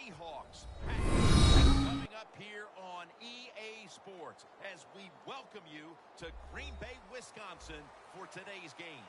Seahawks. Coming up here on EA Sports as we welcome you to Green Bay, Wisconsin for today's game.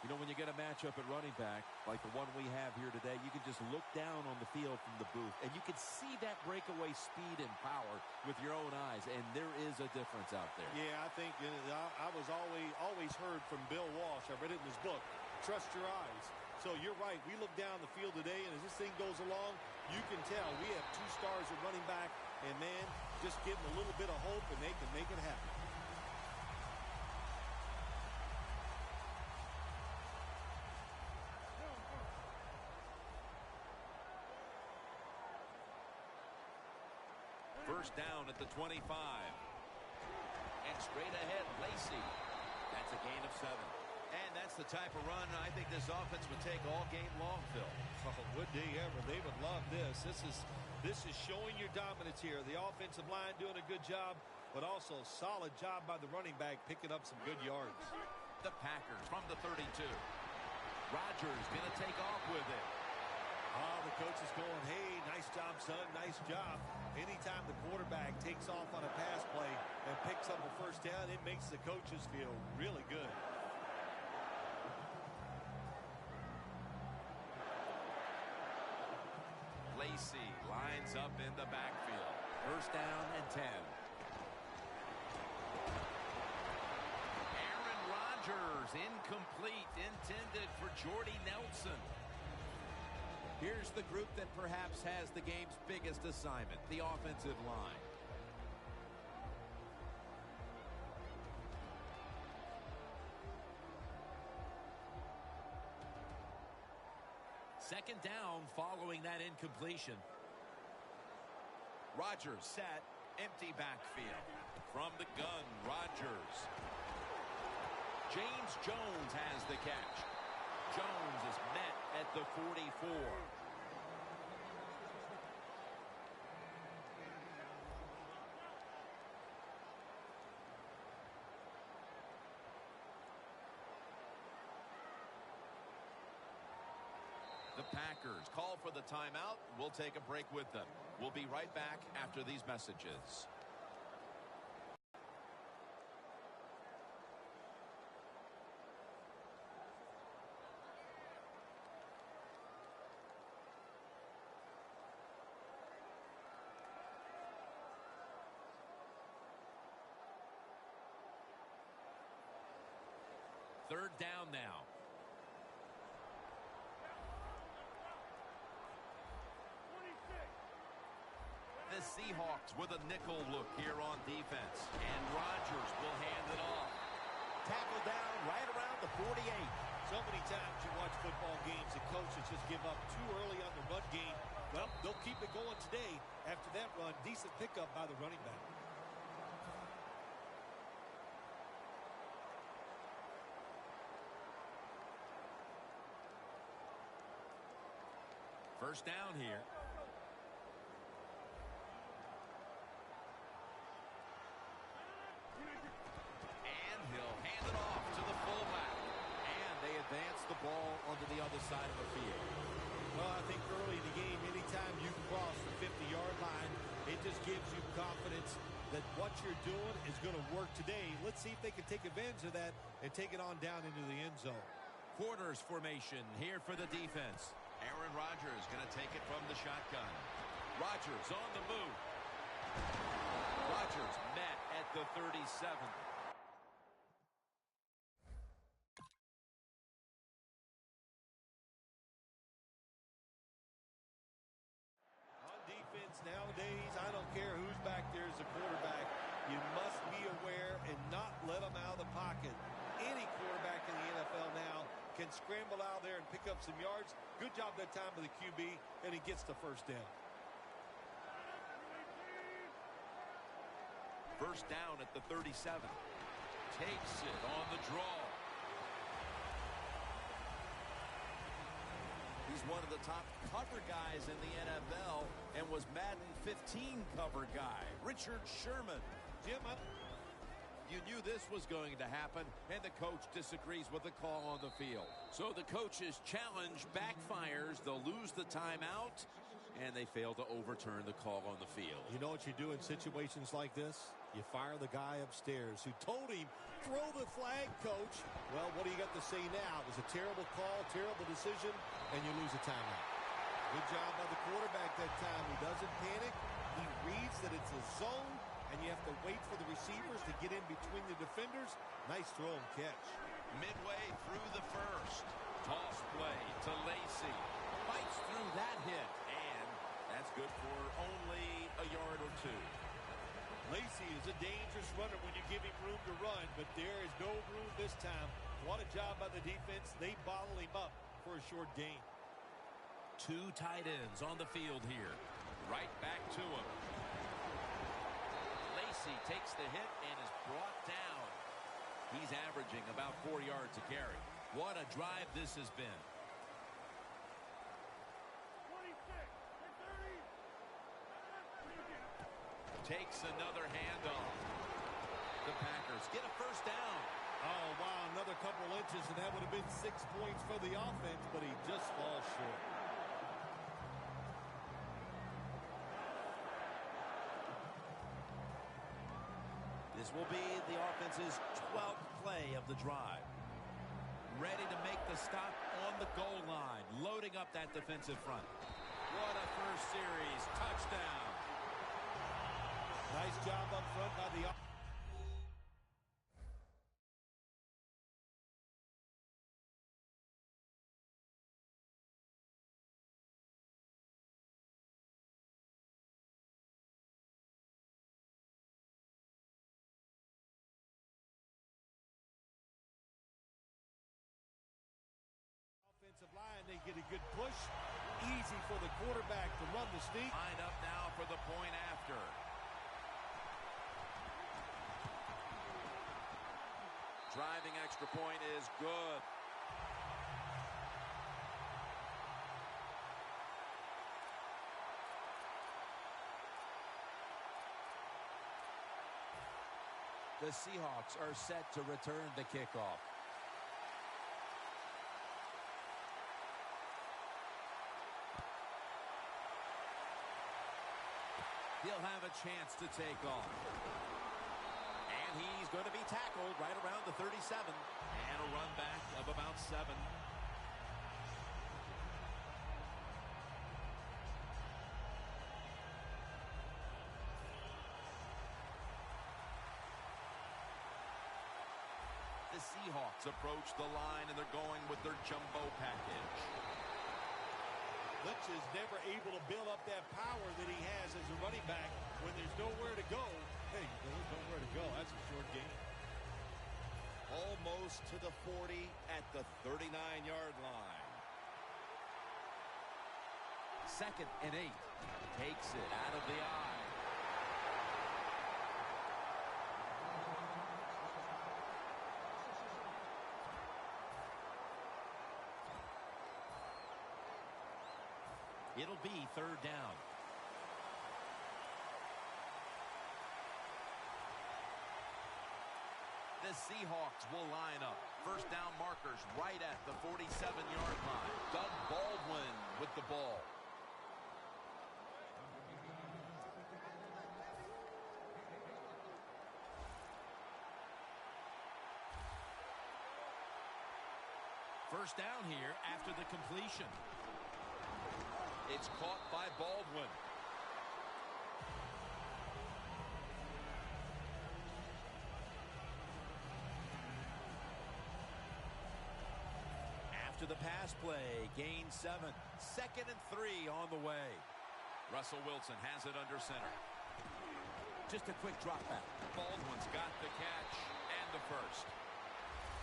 You know, when you get a matchup at running back, like the one we have here today, you can just look down on the field from the booth, and you can see that breakaway speed and power with your own eyes, and there is a difference out there. Yeah, I think I was always heard from Bill Walsh. I read it in his book, Trust Your Eyes. So you're right. We look down the field today, and as this thing goes along, you can tell we have two stars at running back, and, man, just give them a little bit of hope, and they can make it happen. First down at the 25. And straight ahead, Lacey. That's a gain of 7. And that's the type of run I think this offense would take all game long, Phil. Oh, would they ever? They would love this. This is showing your dominance here. The offensive line doing a good job, but also solid job by the running back picking up some good yards. The Packers from the 32. Rodgers going to take off with it. Oh, the coach is going, hey, nice job, son, nice job. Anytime the quarterback takes off on a pass play and picks up a first down, it makes the coaches feel really good. Lacey lines up in the backfield. First down and 10. Aaron Rodgers, incomplete, intended for Jordy Nelson. Here's the group that perhaps has the game's biggest assignment, the offensive line. Second down following that incompletion. Rodgers set, empty backfield. From the gun, Rodgers. James Jones has the catch. Jones is met at the 44. The Packers call for the timeout. We'll take a break with them. We'll be right back after these messages. Third down now. The Seahawks with a nickel look here on defense. And Rodgers will hand it off. Tackle down right around the 48. So many times you watch football games and coaches just give up too early on the run game. Well, they'll keep it going today. After that run, decent pickup by the running back. First down here. And he'll hand it off to the fullback. And they advance the ball onto the other side of the field. Well, I think early in the game, anytime you cross the 50-yard line, it just gives you confidence that what you're doing is going to work today. Let's see if they can take advantage of that and take it on down into the end zone. Quarters formation here for the defense. Aaron Rodgers going to take it from the shotgun. Rodgers on the move. Rodgers met at the 37. On defense nowadays, I don't care who's back there as a quarterback. You must be aware and not let them out of the pocket. Any quarterback in the NFL now can scramble out there and pick up some yards. Good job that time with the QB, and he gets the first down. First down at the 37. Takes it on the draw. He's one of the top cover guys in the NFL and was Madden 15 cover guy. Richard Sherman. Jim, you knew this was going to happen, and the coach disagrees with the call on the field. So the coach's challenge backfires. They'll lose the timeout, and they fail to overturn the call on the field. You know what you do in situations like this? You fire the guy upstairs who told him, throw the flag, coach. Well, what do you got to say now? It was a terrible call, terrible decision, and you lose a timeout. Good job by the quarterback that time. He doesn't panic. He reads that it's a zone, and you have to wait for the receivers to get in between the defenders. Nice throw and catch. Midway through the first. Toss play to Lacy. Fights through that hit. And that's good for only a yard or two. Lacy is a dangerous runner when you give him room to run, but there is no room this time. What a job by the defense. They bottle him up for a short gain. Two tight ends on the field here. Right back to him. Lacy takes the hit and is brought down. He's averaging about 4 yards a carry. What a drive this has been. 26 and 30. Takes another handoff. The Packers get a first down. Oh, wow, another couple inches, and that would have been 6 points for the offense, but he just falls short. This will be the offense's 12th play of the drive. Ready to make the stop on the goal line. Loading up that defensive front. What a first series. Touchdown. Nice job up front by the offense. Line, they get a good push. Easy for the quarterback to run the sneak. Lined up now for the point after. Driving extra point is good. The Seahawks are set to return the kickoff. He'll have a chance to take off. And he's going to be tackled right around the 37. And a run back of about 7. The Seahawks approach the line, and they're going with their jumbo package. Lynch is never able to build up that power that he has as a running back when there's nowhere to go. Hey, there's nowhere to go. That's a short game. Almost to the 40 at the 39-yard line. 2nd and 8. Takes it out of the eye. It'll be 3rd down. The Seahawks will line up. First down markers right at the 47-yard line. Doug Baldwin with the ball. First down here after the completion. It's caught by Baldwin. After the pass play, gain 7. 2nd and 3 on the way. Russell Wilson has it under center. Just a quick drop back. Baldwin's got the catch and the first.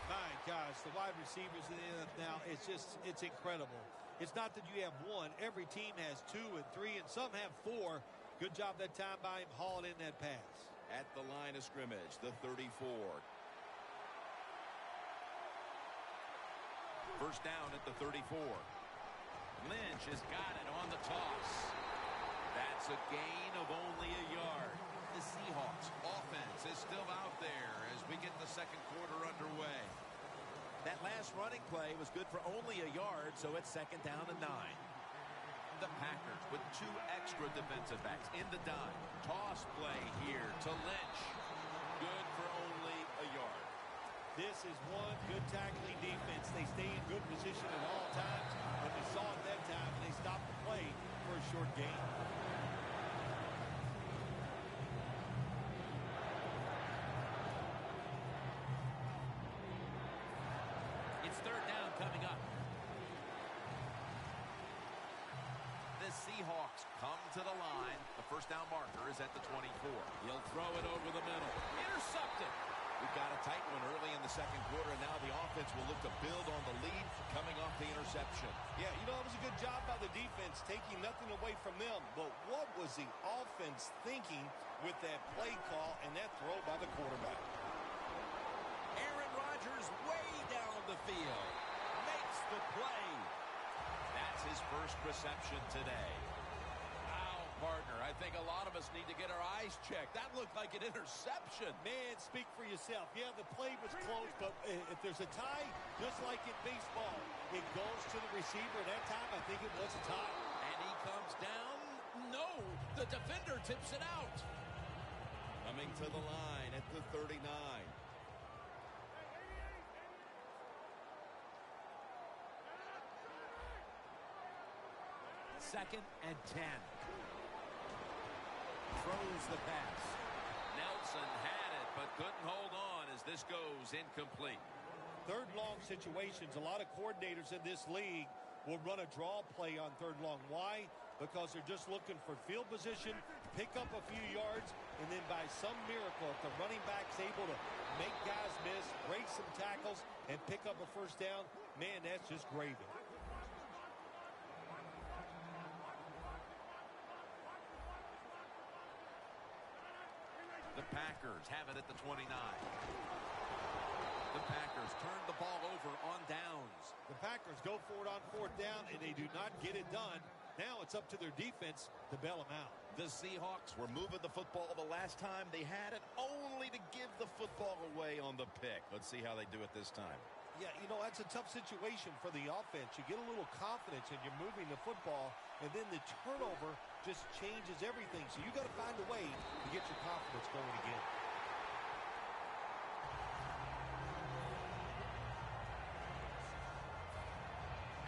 My gosh, the wide receivers in the NFL now, it's incredible. It's not that you have one. Every team has 2 and 3, and some have 4. Good job that time by him hauling in that pass. At the line of scrimmage, the 34. First down at the 34. Lynch has got it on the toss. That's a gain of only a yard. The Seahawks offense is still out there as we get the second quarter underway. That last running play was good for only a yard, so it's 2nd down and 9. The Packers with 2 extra defensive backs in the dime. Toss play here to Lynch. Good for only a yard. This is one good tackling defense. They stay in good position at all times. And we saw it that time, and they stopped the play for a short gain. It's third down coming up. The Seahawks come to the line. The first down marker is at the 24. He'll throw it over the middle. Intercepted. We've got a tight one early in the second quarter, and now the offense will look to build on the lead coming off the interception. Yeah, you know, it was a good job by the defense, taking nothing away from them. But what was the offense thinking with that play call and that throw by the quarterback? Aaron Rodgers way down the field. Makes the play. That's his first reception today. Partner, I think a lot of us need to get our eyes checked. That looked like an interception. Man, speak for yourself. Yeah, the play was close, but if there's a tie, just like in baseball, it goes to the receiver. That time, I think it was a tie. And he comes down. No, the defender tips it out. Coming to the line at the 39. Second and 10. Throws the pass. Nelson had it, but couldn't hold on as this goes incomplete. Third long situations, a lot of coordinators in this league will run a draw play on third long. Why? Because they're just looking for field position, pick up a few yards, and then by some miracle, if the running back's able to make guys miss, break some tackles, and pick up a first down, man, that's just gravy. The Packers have it at the 29. The Packers turn the ball over on downs. The Packers go for it on fourth down, and they do not get it done. Now it's up to their defense to bail them out. The Seahawks were moving the football the last time they had it, only to give the football away on the pick. Let's see how they do it this time. Yeah, you know, that's a tough situation for the offense. You get a little confidence and you're moving the football, and then the turnover just changes everything. So you got to find a way to get your confidence going again.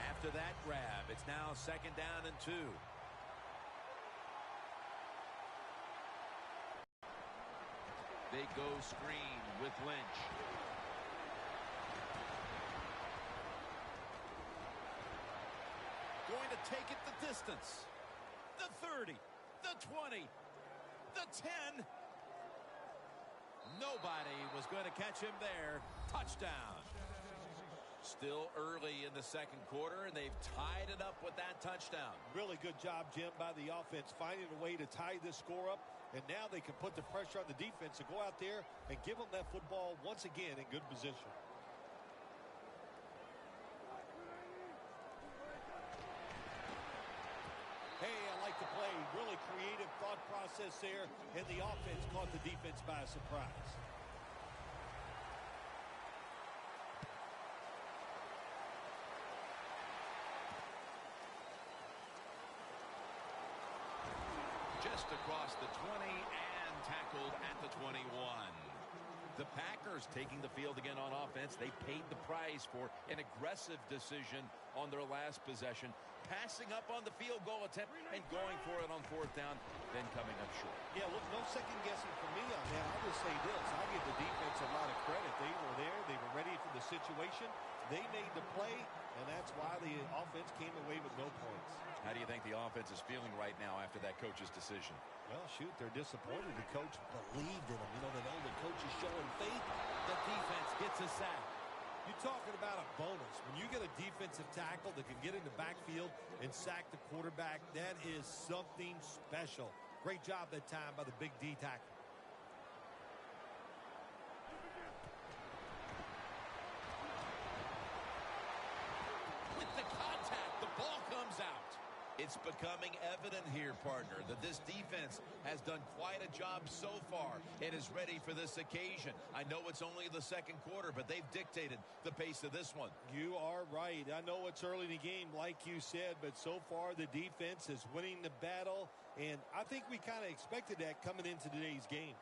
After that grab, it's now second down and 2. They go screen with Lynch. Going to take it the distance. The 30, the 20, the 10. Nobody was going to catch him there. Touchdown. Still early in the second quarter, and they've tied it up with that touchdown. Really good job, Jim, by the offense, finding a way to tie this score up. And now they can put the pressure on the defense to go out there and give them that football once again in good position. Hey, I like the play. Really creative thought process there, and the offense caught the defense by surprise. Just across the 20 and tackled at the 21. The Packers taking the field again on offense. They paid the price for an aggressive decision on their last possession, passing up on the field goal attempt and going for it on fourth down, then coming up short. Yeah, look, no second guessing for me on that. I'll just say this. I'll give the defense a lot of credit. They were there. They were ready for the situation. They made the play, and that's why the offense came away with no points. How do you think the offense is feeling right now after that coach's decision? Well, shoot, they're disappointed. The coach believed in them. You know, they know the coach is showing faith. The defense gets a sack. You're talking about a bonus. When you get a defensive tackle that can get in the backfield and sack the quarterback, that is something special. Great job that time by the big D tackle. With the contact, the ball comes out. It's It's becoming evident here, partner, that this defense has done quite a job so far and is ready for this occasion. I know it's only the second quarter, but they've dictated the pace of this one. You are right. I know it's early in the game, like you said, but so far the defense is winning the battle, and I think we kind of expected that coming into today's game.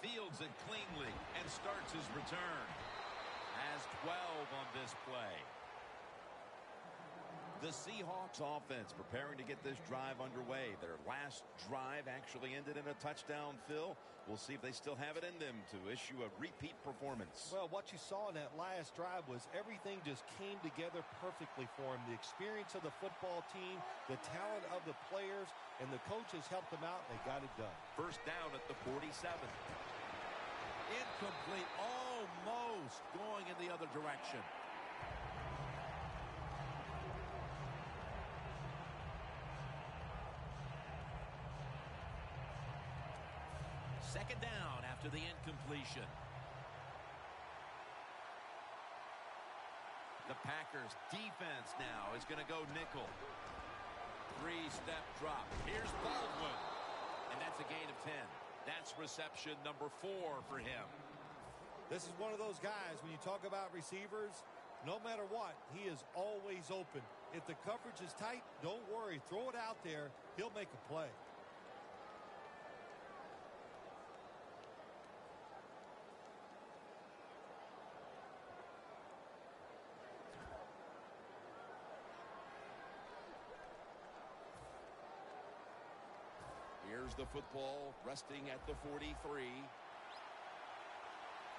Fields it cleanly and starts his return. Has 12 on this play. The Seahawks offense preparing to get this drive underway. Their last drive actually ended in a touchdown, Phil. We'll see if they still have it in them to issue a repeat performance. Well, what you saw in that last drive was everything just came together perfectly for him. The experience of the football team, the talent of the players, and the coaches helped them out. They got it done. First down at the 47. Incomplete, almost going in the other direction. Second down after the incompletion. The Packers defense now is going to go nickel. Three-step drop. Here's Baldwin. And that's a gain of 10. That's reception number 4 for him. This is one of those guys, when you talk about receivers, no matter what, he is always open. If the coverage is tight, don't worry. Throw it out there. He'll make a play. Here's the football resting at the 43.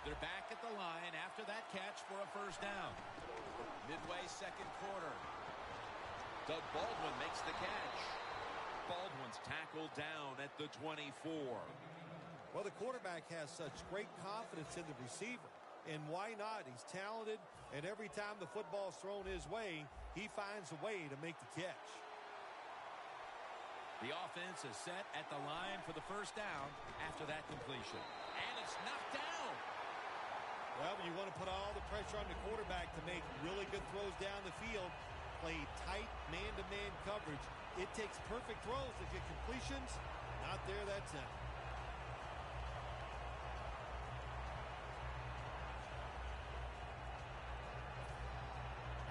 They're back at the line after that catch for a first down. Midway second quarter. Doug Baldwin makes the catch. Baldwin's tackled down at the 24. Well, the quarterback has such great confidence in the receiver. And why not? He's talented, and every time the football's thrown his way, he finds a way to make the catch. The offense is set at the line for the first down after that completion. And it's knocked down. Well, when you want to put all the pressure on the quarterback to make really good throws down the field, play tight man-to-man coverage, it takes perfect throws to get completions. Not there, that's it.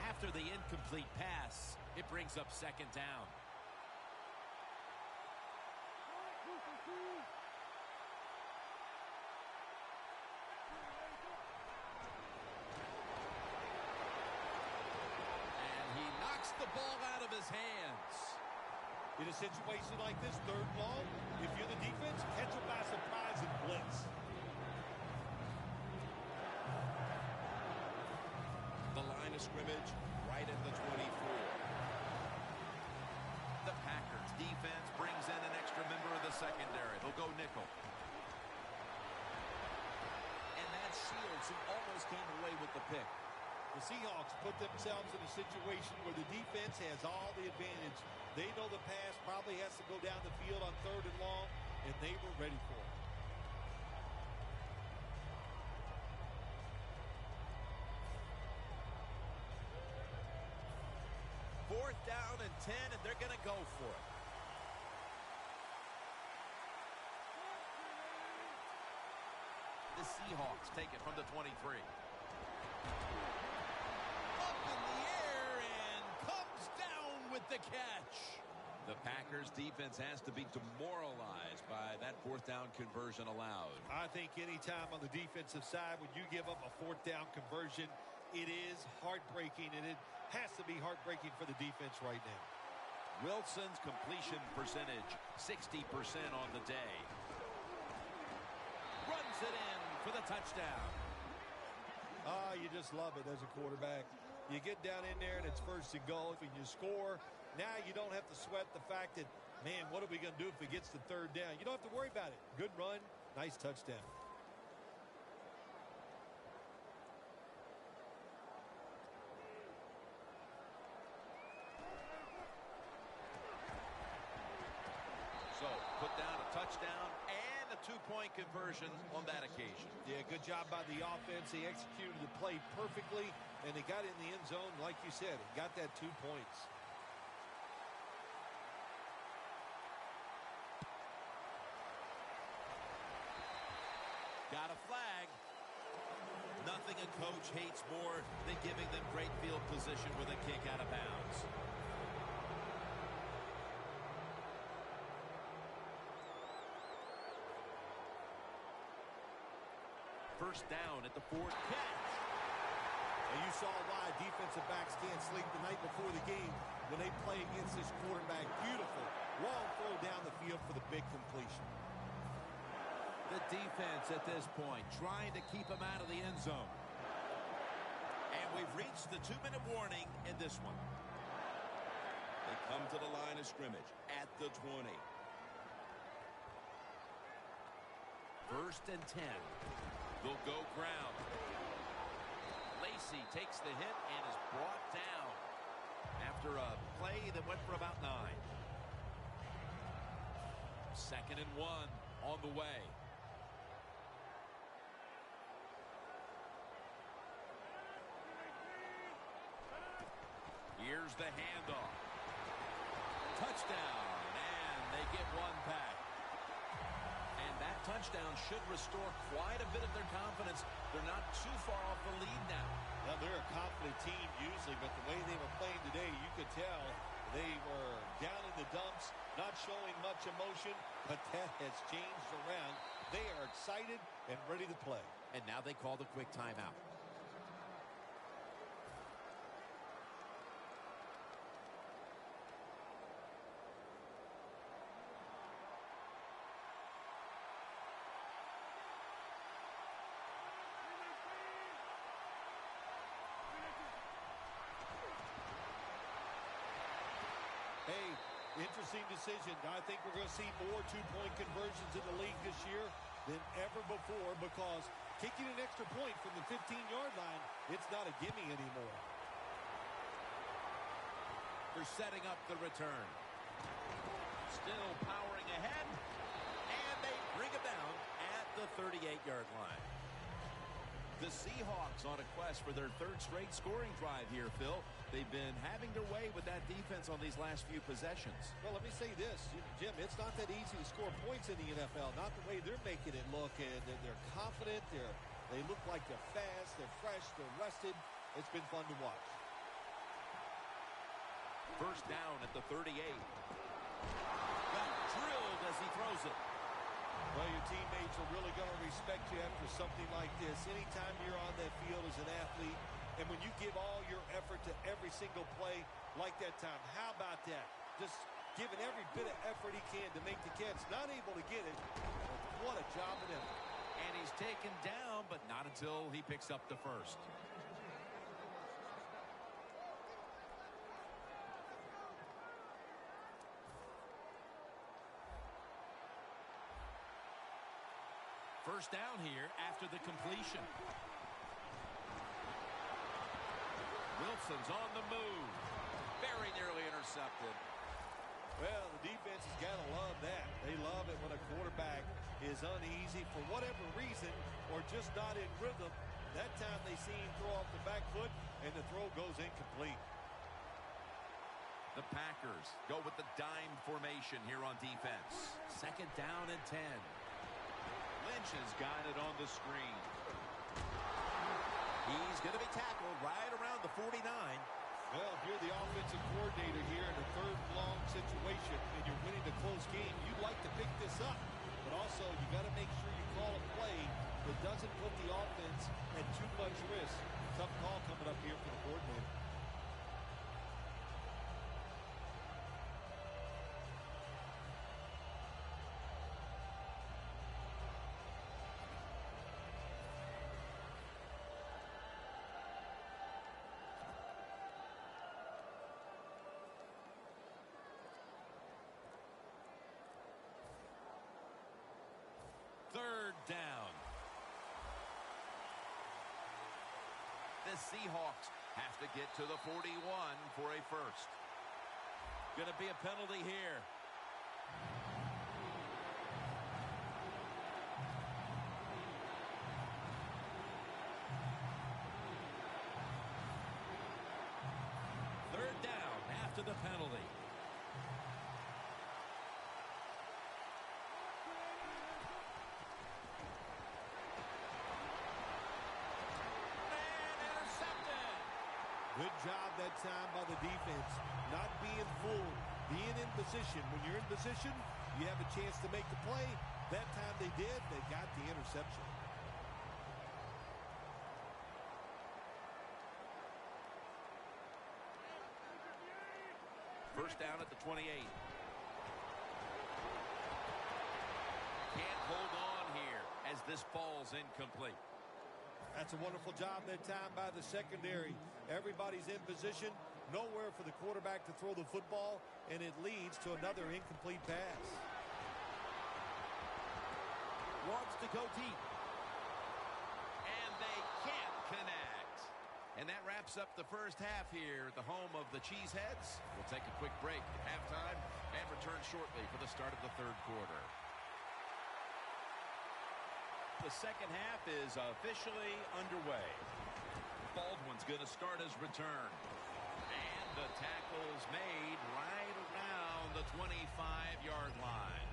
After the incomplete pass, it brings up second down. The ball out of his hands. In a situation like this, third and long, if you're the defense, catch them by surprise and blitz. The line of scrimmage right at the 24. The Packers defense brings in an extra member of the secondary. They'll go nickel. And that shields who almost came away with the pick. The Seahawks put themselves in a situation where the defense has all the advantage. They know the pass probably has to go down the field on third and long, and they were ready for it. Fourth down and 10, and they're going to go for it. The Seahawks take it from the 23. The catch. The Packers defense has to be demoralized by that fourth down conversion allowed. I think anytime on the defensive side when you give up a fourth down conversion, it is heartbreaking, and it has to be heartbreaking for the defense right now. Wilson's completion percentage 60% on the day. Runs it in for the touchdown. You just love it as a quarterback. You get down in there and it's first and goal. When you score, now you don't have to sweat the fact that, man, what are we going to do if it gets to third down? You don't have to worry about it. Good run, nice touchdown. So, put down a touchdown and a 2 two-point conversion on that occasion. Yeah, good job by the offense. They executed the play perfectly, and they got in the end zone, like you said, and got that 2 points. Got a flag. Nothing a coach hates more than giving them great field position with a kick out of bounds. First down at the 4th catch. And you saw why defensive backs can't sleep the night before the game when they play against this quarterback. Beautiful. Long throw down the field for the big completion. The defense at this point trying to keep him out of the end zone. And we've reached the 2-minute warning in this one. They come to the line of scrimmage at the 20. First and 10. They'll go ground. Lacey takes the hit and is brought down after a play that went for about 9. 2nd and 1 on the way. Here's the handoff. Touchdown, and they get one back. And that touchdown should restore quite a bit of their confidence. They're not too far off the lead now. Well, they're a confident team usually, but the way they were playing today, you could tell they were down in the dumps, not showing much emotion, but that has changed around. They are excited and ready to play. And now they call the quick timeout. Hey, interesting decision. I think we're going to see more two-point conversions in the league this year than ever before because kicking an extra point from the 15-yard line, it's not a gimme anymore. They're setting up the return. Still powering ahead, and they bring it down at the 38-yard line. The Seahawks on a quest for their 3rd straight scoring drive here, Phil. They've been having their way with that defense on these last few possessions. Well, let me say this, Jim, it's not that easy to score points in the NFL, not the way they're making it look. And they're confident, they look like they're fast, they're fresh, they're rested. It's been fun to watch. First down at the 38. Got drilled as he throws it. Well, your teammates are really going to respect you after something like this. Anytime you're on that field as an athlete, and when you give all your effort to every single play like that time, how about that? Just giving every bit of effort he can to make the catch. Not able to get it, but what a job of effort. And he's taken down, but not until he picks up the first. First down here after the completion. Wilson's on the move. Very nearly intercepted. Well, the defense has got to love that. They love it when a quarterback is uneasy for whatever reason or just not in rhythm. That time they see him throw off the back foot, and the throw goes incomplete. The Packers go with the dime formation here on defense. 2nd down and 10. Lynch has got it on the screen. He's going to be tackled right around the 49. Well, if you're the offensive coordinator here in a 3rd and long situation and you're winning a close game, you'd like to pick this up. But also, you got to make sure you call a play that doesn't put the offense at too much risk. Tough call coming up here for the coordinator. Third down. The Seahawks have to get to the 41 for a first. Going to be a penalty here. Good job that time by the defense. Not being fooled, being in position. When you're in position, you have a chance to make the play. That time they did. They got the interception. First down at the 28. Can't hold on here as this falls incomplete. That's a wonderful job that time by the secondary. Everybody's in position. Nowhere for the quarterback to throw the football, and it leads to another incomplete pass. Wants to go deep. And they can't connect. And that wraps up the first half here at the home of the Cheeseheads. We'll take a quick break at halftime and return shortly for the start of the third quarter. The second half is officially underway. Baldwin's going to start his return. And the tackle's made right around the 25-yard line.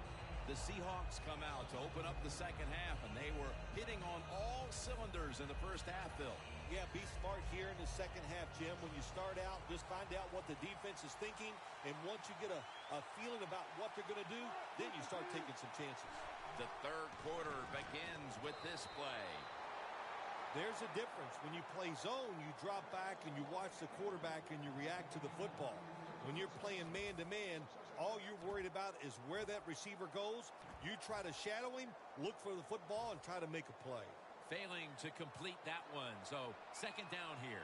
The Seahawks come out to open up the second half, and they were hitting on all cylinders in the first half, Bill. Yeah, be smart here in the second half, Jim. When you start out, just find out what the defense is thinking, and once you get a feeling about what they're going to do, then you start taking some chances. The third quarter begins with this play. There's a difference. When you play zone, you drop back and you watch the quarterback and you react to the football. When you're playing man-to-man, all you're worried about is where that receiver goes. You try to shadow him, look for the football, and try to make a play. Failing to complete that one, so second down here.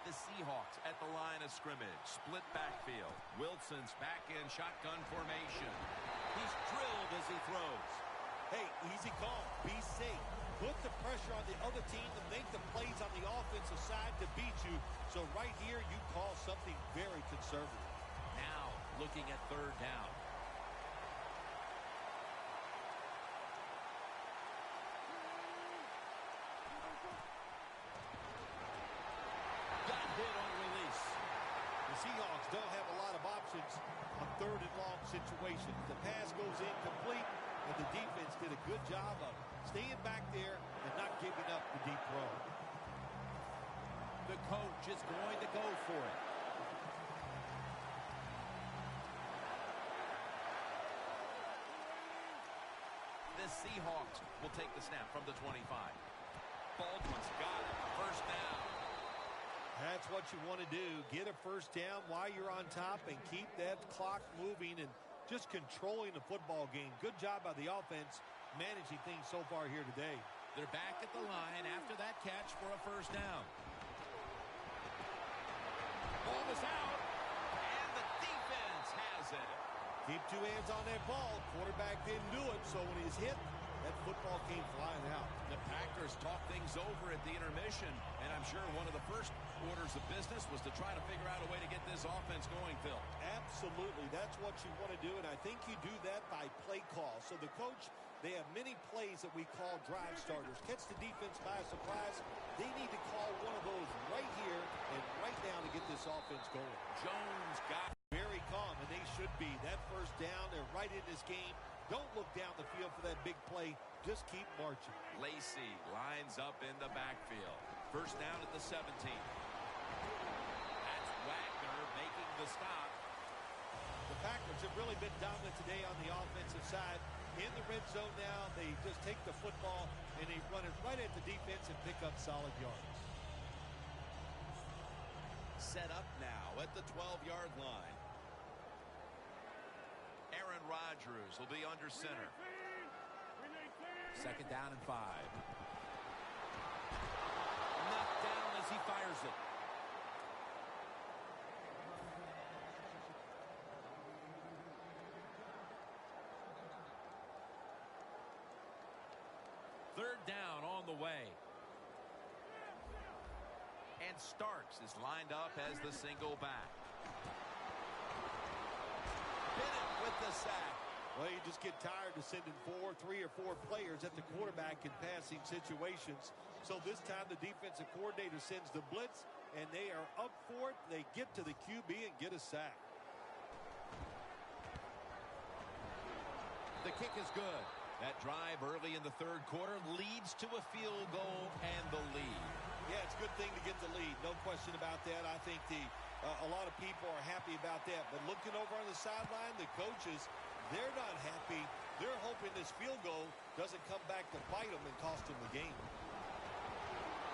The Seahawks at the line of scrimmage. Split backfield. Wilson's back in shotgun formation. He's drilled as he throws. Hey, easy call. Be safe. Put the pressure on the other team to make the plays on the offensive side to beat you. So right here, you call something very conservative. Now looking at third down. Got hit on release. The Seahawks don't have a lot of options on third and long situations. The pass goes incomplete, and the defense did a good job of staying back there and not giving up the deep throw. The coach is going to go for it. The Seahawks will take the snap from the 25. Baldwin's got it. First down. That's what you want to do. Get a first down while you're on top and keep that clock moving and just controlling the football game. Good job by the offense managing things so far here today. They're back at the line after that catch for a first down. Ball is out, and the defense has it. Keep two hands on that ball. Quarterback didn't do it, so when he's hit, that football came flying out. The Packers talk things over at the intermission, and I'm sure one of the first orders of business was to try to figure out a way to get this offense going, Phil. Absolutely. That's what you want to do, and I think you do that by play call. So the coach, they have many plays that we call drive starters. Catch the defense by surprise. They need to call one of those right here and right now to get this offense going. Jones got very calm, and they should be. That first down, they're right in this game. Don't look down the field for that big play. Just keep marching. Lacey lines up in the backfield. First down at the 17. That's Wagner making the stop. The Packers have really been dominant today on the offensive side. In the red zone now, they just take the football and they run it right at the defense and pick up solid yards. Set up now at the 12-yard line. Aaron Rodgers will be under center. Second down and 5. Knocked down as he fires it. Third down on the way. And Starks is lined up as the single back. Bennett with the sack. Well, you just get tired of sending 3 or 4 players at the quarterback in passing situations. So this time the defensive coordinator sends the blitz, and they are up for it. They get to the QB and get a sack. The kick is good. That drive early in the third quarter leads to a field goal and the lead. Yeah, it's a good thing to get the lead. No question about that. I think a lot of people are happy about that. But looking over on the sideline, the coaches, they're not happy. They're hoping this field goal doesn't come back to bite them and cost them the game.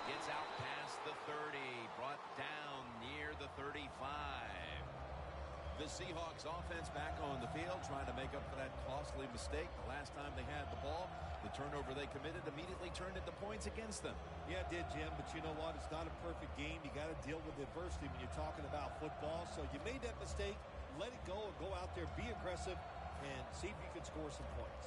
Gets out past the 30, brought down near the 35. The Seahawks offense back on the field trying to make up for that costly mistake. The last time they had the ball, the turnover they committed immediately turned into points against them. Yeah, it did, Jim, but you know what? It's not a perfect game. You got to deal with adversity when you're talking about football. So you made that mistake, let it go, and go out there, be aggressive, and see if you can score some points.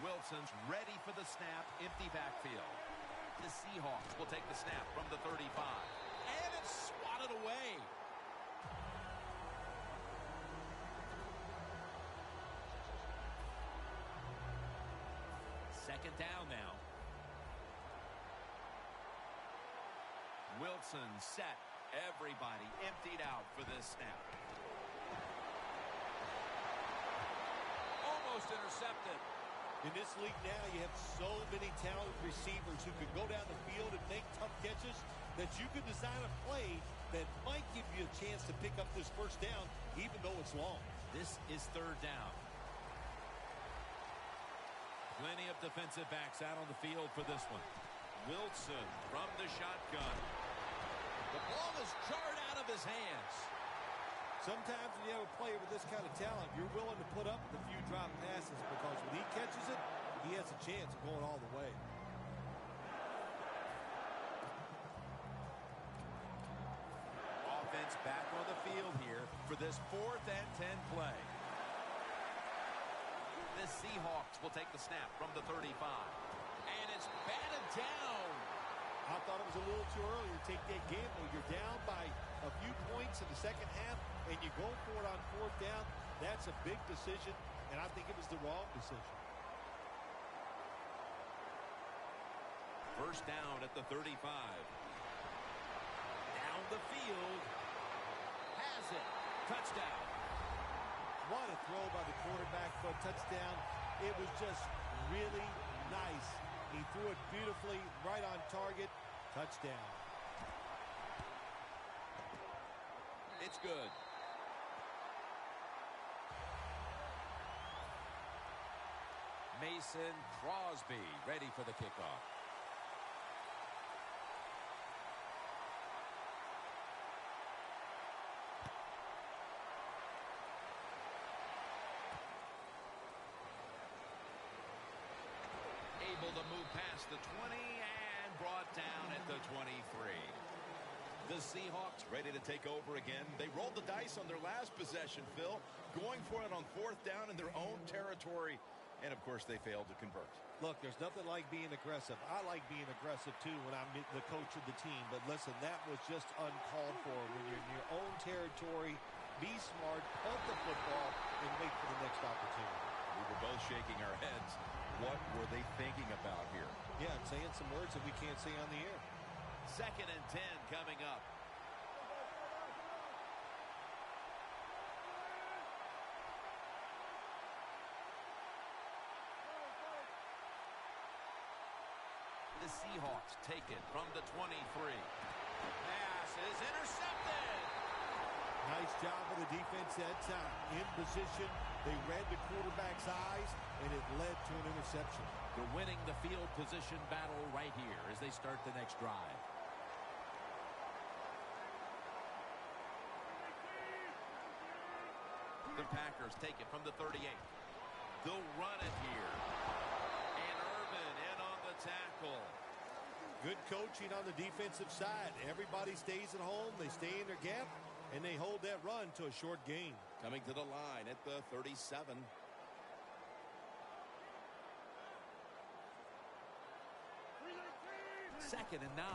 Wilson's ready for the snap, empty backfield. The Seahawks will take the snap from the 35. And it's swatted away. Second down now. Wilson set. Everybody emptied out for this snap. Almost intercepted. In this league now, you have so many talented receivers who can go down the field and make tough catches that you can design a play that might give you a chance to pick up this first down, even though it's long. This is third down. Plenty of defensive backs out on the field for this one. Wilson from the shotgun. The ball is jarred out of his hands. Sometimes when you have a player with this kind of talent, you're willing to put up the few drop passes because when he catches it, he has a chance of going all the way. Offense back on the field here for this 4th and 10 play. The Seahawks will take the snap from the 35. And it's batted down. I thought it was a little too early to take that gamble. You're down by a few points in the second half, and you go for it on 4th down. That's a big decision, and I think it was the wrong decision. First down at the 35. Down the field. Has it. Touchdown. What a throw by the quarterback for a touchdown. It was just really nice. He threw it beautifully, right on target. Touchdown. It's good. Mason Crosby ready for the kickoff. Able to move past the 20 and brought down at the 23. The Seahawks ready to take over again. They rolled the dice on their last possession, Phil, going for it on 4th down in their own territory. And, of course, they failed to convert. Look, there's nothing like being aggressive. I like being aggressive, too, when I'm the coach of the team. But, listen, that was just uncalled for. When you're in your own territory, be smart, punt the football, and wait for the next opportunity. We were both shaking our heads. What were they thinking about here? Yeah, and saying some words that we can't say on the air. 2nd and 10 coming up. The Seahawks take it from the 23. Pass is intercepted. Nice job of the defense that time. In position, they read the quarterback's eyes, and it led to an interception. They're winning the field position battle right here as they start the next drive. The Packers take it from the 38. They'll run it here. And Urban in on the tackle. Good coaching on the defensive side. Everybody stays at home. They stay in their gap, and they hold that run to a short gain. Coming to the line at the 37. 2nd and 9.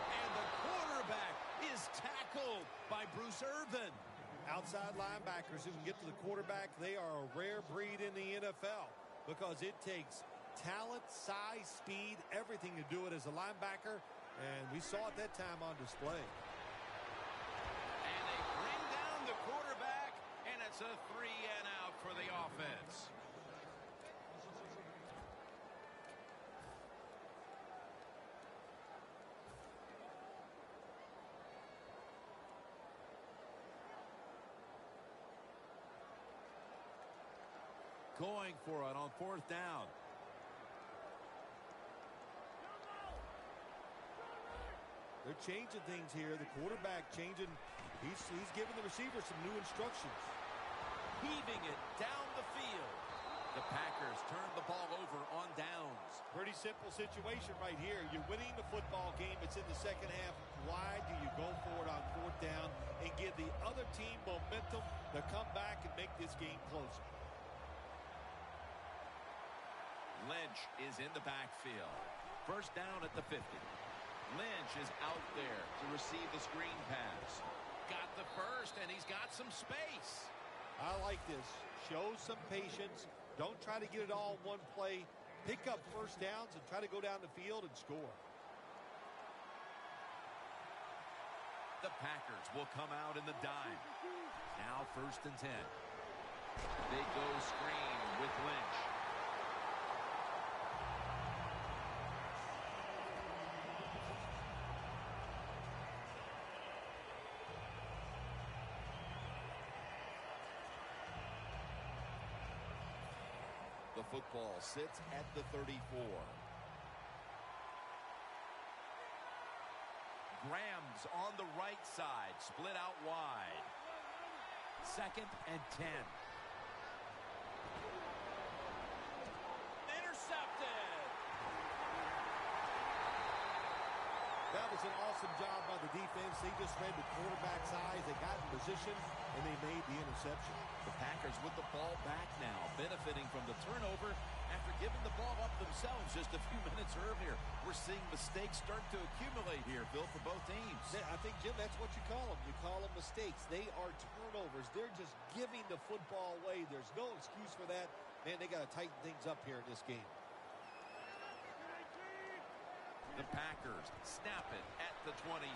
And the quarterback is tackled by Bruce Irvin. Outside linebackers who can get to the quarterback, they are a rare breed in the NFL because it takes talent, size, speed, everything to do it as a linebacker, and we saw it that time on display. And they bring down It's a 3 and out for the offense. Going for it on 4th down. They're changing things here. The quarterback changing. He's giving the receiver some new instructions. Heaving it down the field. The Packers turn the ball over on downs. Pretty simple situation right here. You're winning the football game. It's in the second half. Why do you go for it on 4th down and give the other team momentum to come back and make this game closer? Lynch is in the backfield. First down at the 50. Lynch is out there to receive the screen pass. Got the first, and he's got some space. I like this. Show some patience. Don't try to get it all in one play. Pick up first downs and try to go down the field and score. The Packers will come out in the dime. Now 1st and 10. They go screen with Lynch. The football sits at the 34. Graham's on the right side, split out wide. 2nd and 10. Intercepted. That was an awesome job by the defense. They just read the quarterback's eyes. They got in position, and they made the interception. The Packers with the ball back now, benefiting from the turnover after giving the ball up themselves just a few minutes earlier. We're seeing mistakes start to accumulate here, Phil, for both teams. I think, Jim, that's what you call them. You call them mistakes. They are turnovers. They're just giving the football away. There's no excuse for that. Man, they got to tighten things up here in this game. The Packers snap it at the 26.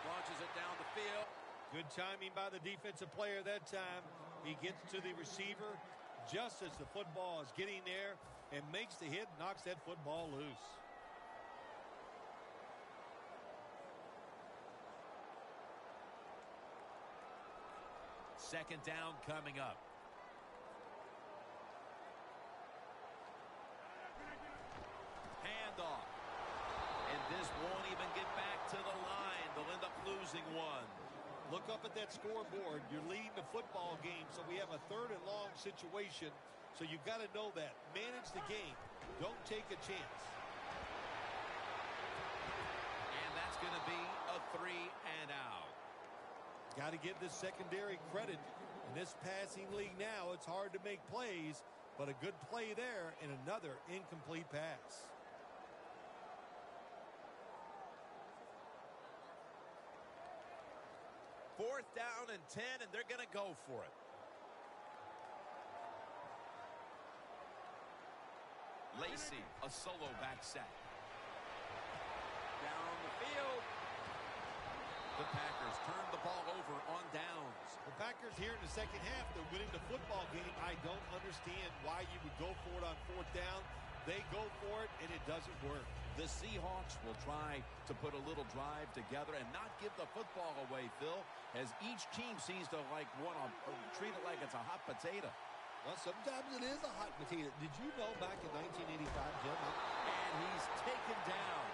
Launches it down the field. Good timing by the defensive player that time. He gets to the receiver just as the football is getting there and makes the hit, knocks that football loose. Second down coming up. Handoff. And this won't even get back to the line. They'll end up losing one. Look up at that scoreboard. You're leading the football game, so we have a 3rd and long situation. So you've got to know that. Manage the game. Don't take a chance. And that's going to be a 3 and out. Got to give this secondary credit. In this passing league now, it's hard to make plays, but a good play there and another incomplete pass. Fourth down and 10, and they're going to go for it. Lacey, a solo back sack. Down the field. The Packers turn the ball over on downs. The Packers here in the second half, they're winning the football game. I don't understand why you would go for it on 4th down. They go for it, and it doesn't work. The Seahawks will try to put a little drive together and not give the football away, Phil, as each team seems to treat it like it's a hot potato. Well, sometimes it is a hot potato. Did you know back in 1985, Jim? And he's taken down.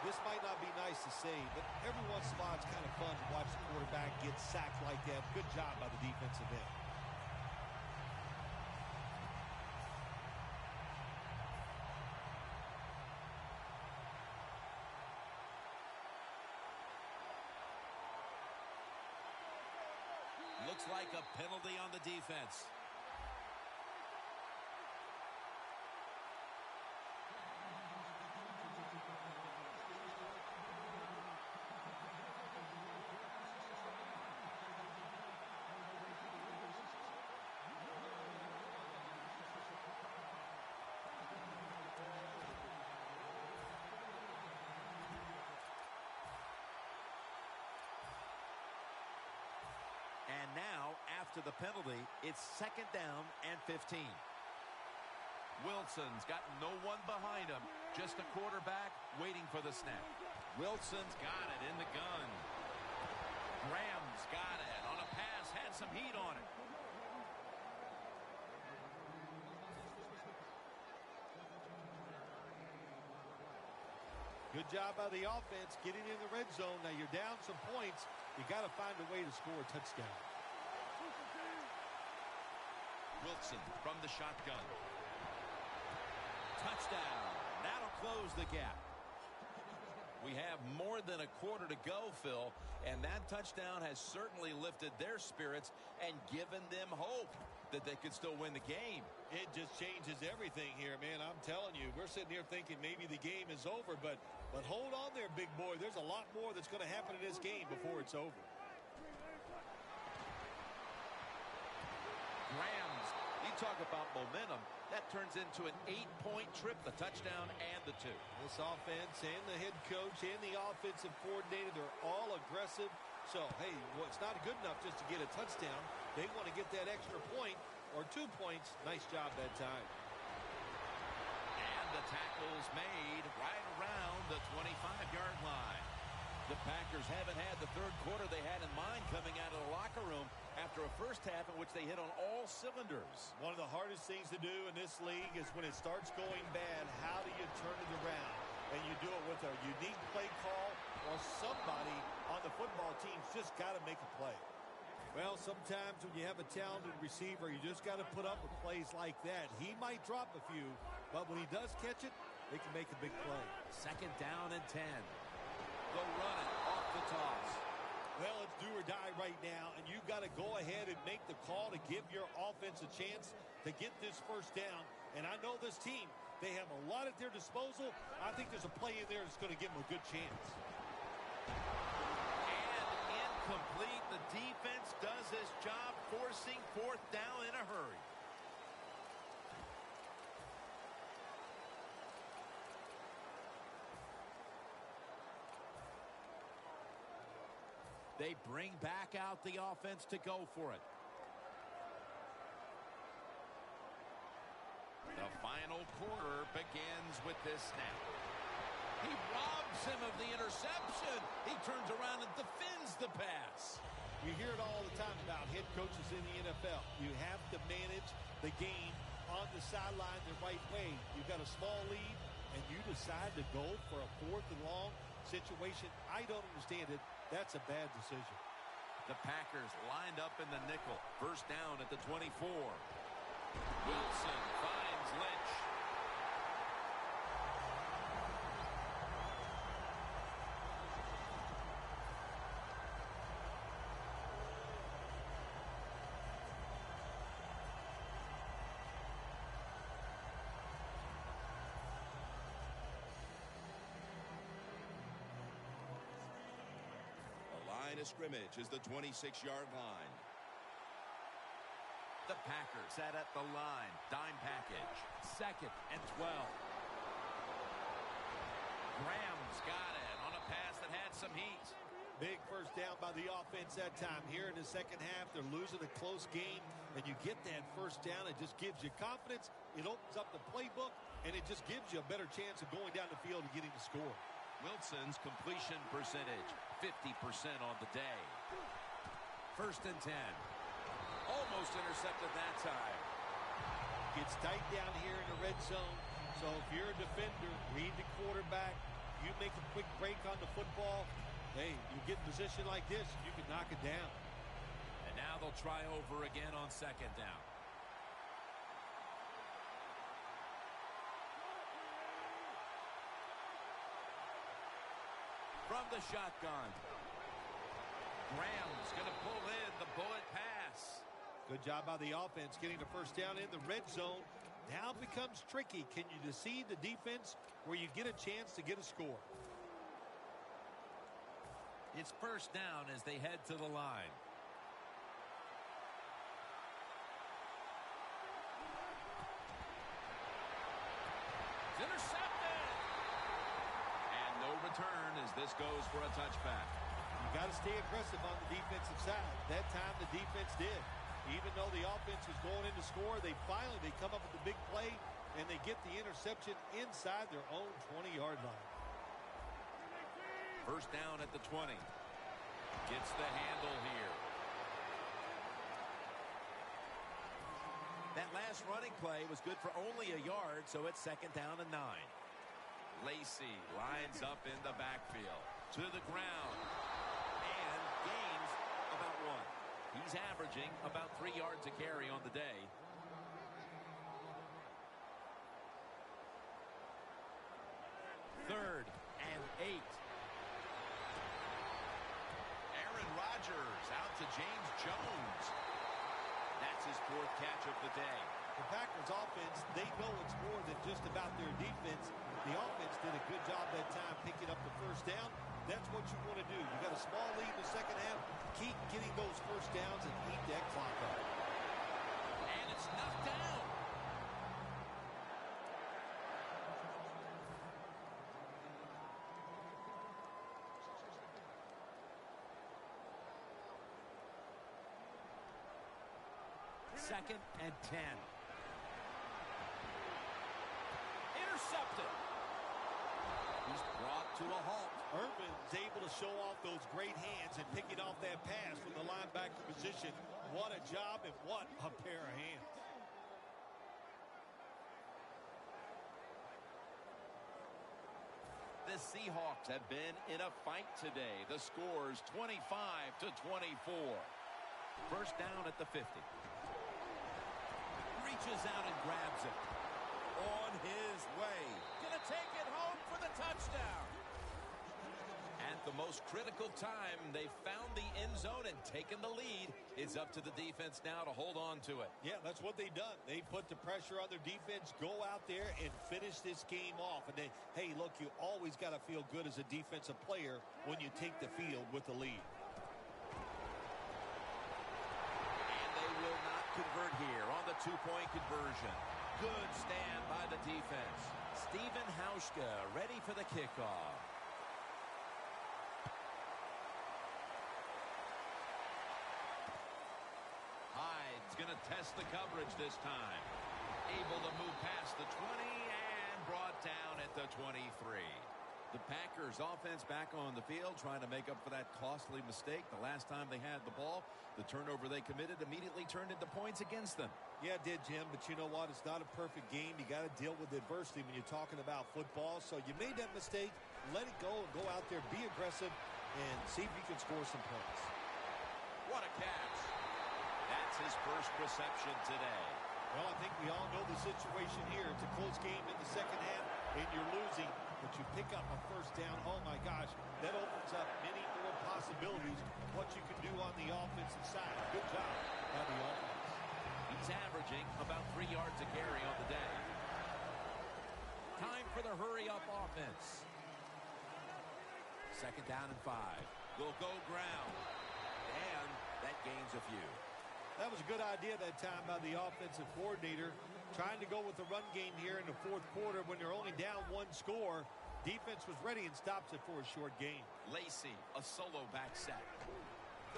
This might not be nice to say, but every once in a while it's kind of fun to watch the quarterback get sacked like that. Good job by the defensive end. Looks like a penalty on the defense. now, after the penalty, it's 2nd down and 15. Wilson's got no one behind him. Just a quarterback waiting for the snap. Wilson's got it in the gun. Graham's got it on a pass. Had some heat on it. Good job by the offense getting in the red zone. Now you're down some points. You got to find a way to score a touchdown. Wilson from the shotgun. Touchdown. That'll close the gap. We have more than a quarter to go, Phil, and that touchdown has certainly lifted their spirits and given them hope that they could still win the game. It just changes everything here, man. I'm telling you, we're sitting here thinking maybe the game is over, but hold on there, big boy. There's a lot more that's going to happen in this game before it's over. Rams, you talk about momentum. That turns into an 8-point trip, the touchdown and the 2. This offense and the head coach and the offensive coordinator, they're all aggressive. So, hey, well, it's not good enough just to get a touchdown. They want to get that extra point or 2 points. Nice job that time. And the tackle's made right around the 25-yard line. The Packers haven't had the third quarter they had in mind coming out of the locker room after a first half in which they hit on all cylinders. One of the hardest things to do in this league is when it starts going bad, how do you turn it around? And you do it with a unique play call or somebody on the football team's just got to make a play. Well, sometimes when you have a talented receiver, you just got to put up with plays like that. He might drop a few, but when he does catch it, they can make a big play. 2nd down and 10. They'll run it off the toss. Well, it's do or die right now, and you've got to go ahead and make the call to give your offense a chance to get this first down. And I know this team, they have a lot at their disposal. I think there's a play in there that's going to give them a good chance. And incomplete. The defense does its job forcing 4th down in a hurry. They bring back out the offense to go for it. The final quarter begins with this snap. He robs him of the interception. He turns around and defends the pass. You hear it all the time about head coaches in the NFL. You have to manage the game on the sideline the right way. You've got a small lead, and you decide to go for a 4th and long situation. I don't understand it. That's a bad decision. The Packers lined up in the nickel. First down at the 24. Wilson finds Lynch. Scrimmage is the 26-yard line. The Packers set at the line. Dime package. 2nd and 12. Graham's got it on a pass that had some heat. Big first down by the offense that time. Here in the second half, they're losing a close game, and you get that first down. It just gives you confidence. It opens up the playbook, and it just gives you a better chance of going down the field and getting the score. Wilson's completion percentage, 50% on the day. 1st and 10. Almost intercepted that time. Gets tight down here in the red zone. So if you're a defender, read the quarterback, you make a quick break on the football, hey, you get in position like this, you can knock it down. And now they'll try over again on 2nd down. From the shotgun. Graham's going to pull in the bullet pass. Good job by the offense getting the first down in the red zone. Now it becomes tricky. Can you deceive the defense where you get a chance to get a score? It's first down as they head to the line. It's intercepted. And no return as this goes for a touchback. You got to stay aggressive on the defensive side. That time the defense did. Even though the offense was going in to score, they come up with the big play, and they get the interception inside their own 20-yard line. First down at the 20. Gets the handle here. That last running play was good for only a yard, so it's second down and 9. Lacy lines up in the backfield. To the ground. And gains about 1. He's averaging about 3 yards a carry on the day. Third and 8. Aaron Rodgers out to James Jones. That's his 4th catch of the day. The Packers offense, they know it's more than just about their defense. The offense did a good job that time picking up the first down. That's what you want to do. You got a small lead in the second half. Keep getting those first downs and eat that clock up. And it's knocked down. Second and 10. Intercepted. He's brought to a halt. Irvin's able to show off those great hands and picking off that pass from the linebacker position. What a job and what a pair of hands. The Seahawks have been in a fight today. The score's 25-24. First down at the 50. Reaches out and grabs it. On his way. Gonna take it home for the touchdown. At the most critical time, they found the end zone and taken the lead. It's up to the defense now to hold on to it. Yeah, that's what they've done. They put the pressure on their defense, go out there and finish this game off. And then, hey, look, you always got to feel good as a defensive player when you take the field with the lead. And they will not convert here on the two-point conversion. Good stand by the defense. Stephen Hauschka ready for the kickoff. Hyde's going to test the coverage this time. Able to move past the 20 and brought down at the 23. The Packers offense back on the field trying to make up for that costly mistake. The last time they had the ball, the turnover they committed immediately turned into points against them. Yeah, it did, Jim, but you know what? It's not a perfect game. You got to deal with adversity when you're talking about football. So you made that mistake. Let it go and go out there, be aggressive, and see if you can score some points. What a catch. That's his first reception today. Well, I think we all know the situation here. It's a close game in the second half, and you're losing, but you pick up a first down. Oh, my gosh, that opens up many more possibilities what you can do on the offensive side. Good job by the offense. He's averaging about 3 yards a carry on the day. Time for the hurry-up offense. Second down and 5. Will go ground. And that gains a few. That was a good idea that time by the offensive coordinator. Trying to go with the run game here in the fourth quarter when they're only down 1 score. Defense was ready and stops it for a short gain. Lacy, a solo back set.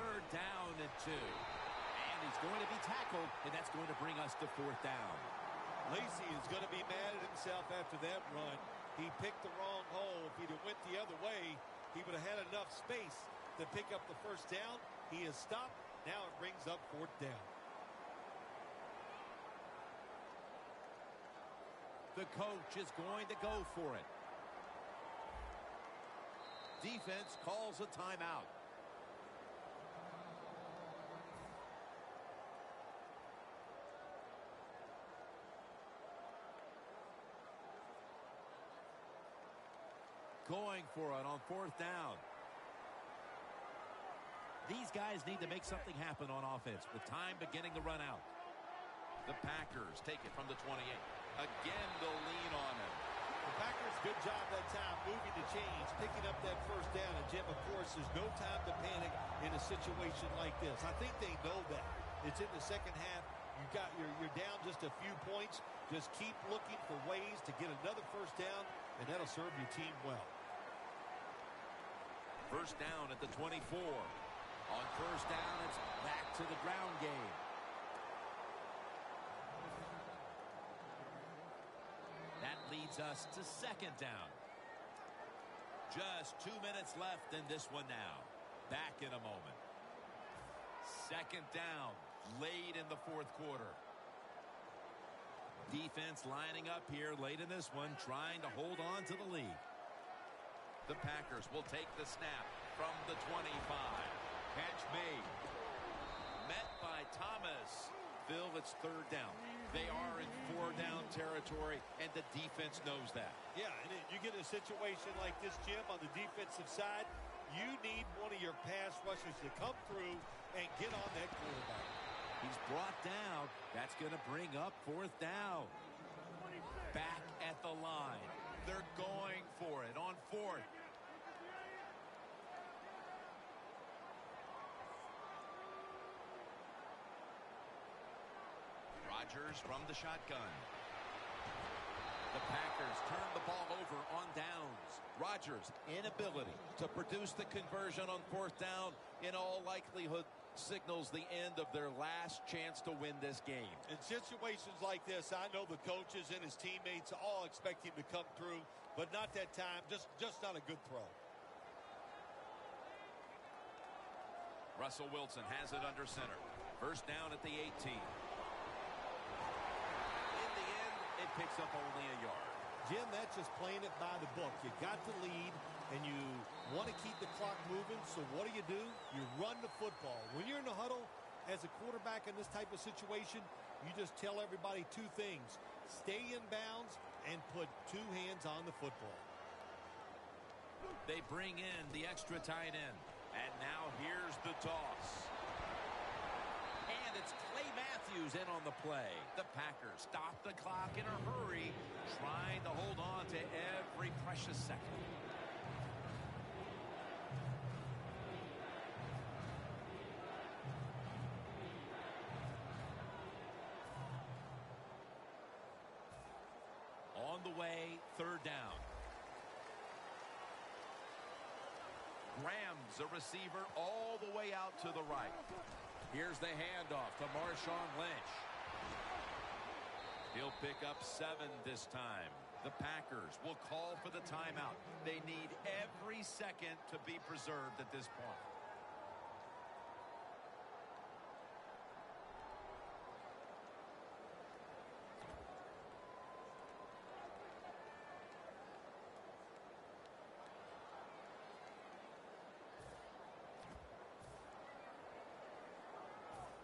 Third down and 2. And he's going to be tackled, and that's going to bring us to fourth down. Lacy is going to be mad at himself after that run. He picked the wrong hole. If he'd have went the other way, he would have had enough space to pick up the first down. He has stopped. Now it brings up fourth down. The coach is going to go for it. Defense calls a timeout. Going for it on fourth down. These guys need to make something happen on offense with time beginning to run out. The Packers take it from the 28. Again, they'll lean on him. The Packers, good job that time, moving the chains, picking up that first down. And, Jim, of course, there's no time to panic in a situation like this. I think they know that. It's in the second half. You're down just a few points. Just keep looking for ways to get another first down, and that'll serve your team well. First down at the 24. On first down, it's back to the ground game. That leads us to second down. Just 2 minutes left in this one now. Back in a moment. Second down, late in the fourth quarter. Defense lining up here late in this one, trying to hold on to the lead. The Packers will take the snap from the 25. Catch made. Met by Thomas. Phil, it's third down. They are in four-down territory, and the defense knows that. Yeah, and you get a situation like this, Jim, on the defensive side, you need one of your pass rushers to come through and get on that quarterback. He's brought down. That's going to bring up fourth down. Back at the line. They're going for it on fourth. Rodgers from the shotgun. The Packers turn the ball over on downs. Rodgers' inability to produce the conversion on fourth down in all likelihood signals the end of their last chance to win this game. In situations like this, I know the coaches and his teammates all expect him to come through, but not that time. Just not a good throw. Russell Wilson has it under center. First down at the 18. It picks up only a yard. Jim, that's just playing it by the book. You got the lead, and you want to keep the clock moving, so what do? You run the football. When you're in the huddle as a quarterback in this type of situation, you just tell everybody two things. Stay in bounds and put two hands on the football. They bring in the extra tight end, and now here's the toss. And it's Clay Matthews in on the play. The Packers stop the clock in a hurry, trying to hold on to every precious second. On the way, third down. Graham's a receiver all the way out to the right. Here's the handoff to Marshawn Lynch. He'll pick up 7 this time. The Packers will call for the timeout. They need every second to be preserved at this point.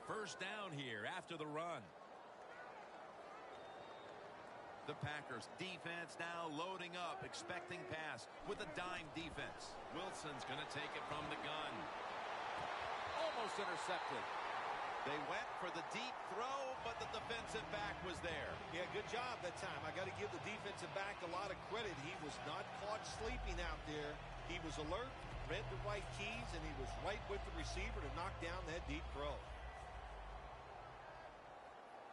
First down here after the run. The Packers defense now loading up, expecting pass with a dime defense. Wilson's going to take it from the gun. Almost intercepted. They went for the deep throw, but the defensive back was there. Yeah, good job that time. I got to give the defensive back a lot of credit. He was not caught sleeping out there. He was alert, read the right keys, and he was right with the receiver to knock down that deep throw.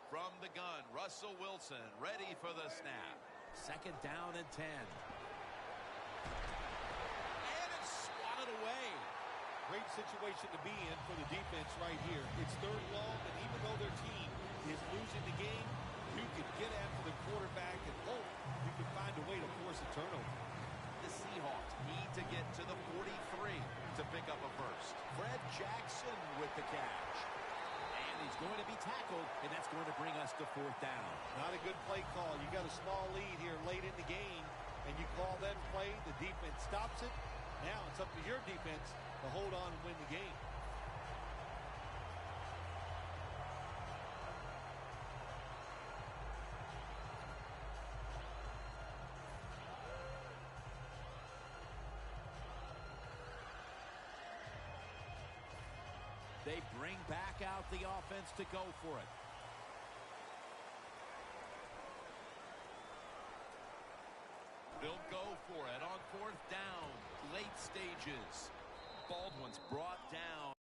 From the gun, Russell Wilson ready for the snap. Second down and 10. And it's swatted away. Great situation to be in for the defense right here. It's third long, and even though their team is losing the game, you can get after the quarterback and hope you can find a way to force a turnover. The Seahawks need to get to the 43 to pick up a first. Fred Jackson with the catch. He's going to be tackled, and that's going to bring us to fourth down. Not a good play call. You got a small lead here late in the game, and you call that play. The defense stops it. Now it's up to your defense to hold on and win the game. They bring back out the offense to go for it. They'll go for it on fourth down. Late stages. Baldwin's brought down.